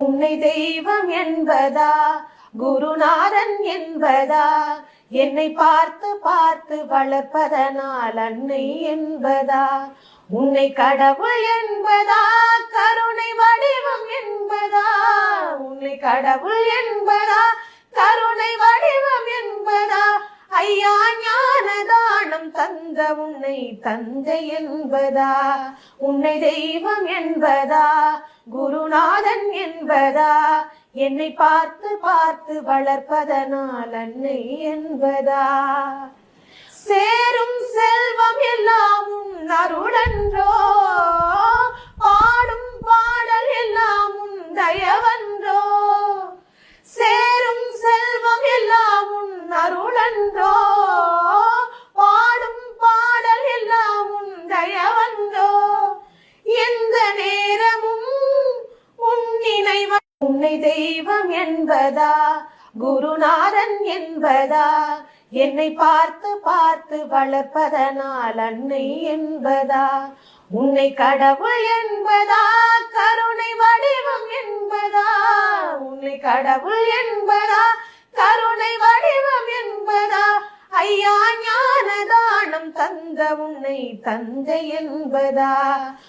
உன்னை தெய்வம் என்பதா, குருநாதன் என்பதா, என்னை பார்த்து பார்த்து வளர்ப்பதனால் அன்னை என்பதா, உன்னை கடவுள் என்பதா, கருணை வடிவம் என்பதா, உன்னை கடவுள் என்பதா, கருணை வடிவம் என்பதா, ஐயா ஞானதானம் தந்த உன்னை தந்தை என்பதா, உன்னை தெய்வம் என்பதா, குருநாதன் என்பதா, என்னை பார்த்து பார்த்து வளர்ப்பதனால் அன்னை என்பதா, சேரும் செல்வம் எல்லாம் உன் அருளன்றோ, பாடும் பாடல் எல்லாம் உன் தயவன்றோ, சேரும் செல்வம் எல்லாம் உன் அருளன்றோ, பாடும் பாடல் எல்லாம் உன் தயவன்றோ, எந்த நேரமும் உன் நினைவு. உன்னை தெய்வம் என்பதா, குருநாதன் என்பதா, என்னை பார்த்து பார்த்து வளர்ப்பதனால் அன்னை என்பதா, உன்னை கடவுள் என்பதா, கருணை வடிவம் என்பதா, உன்னை கடவுள் என்பதா, கருணை வடிவம் என்பதா, ஐயா ஞானதானம் தந்த உன்னை தந்தை என்பதா,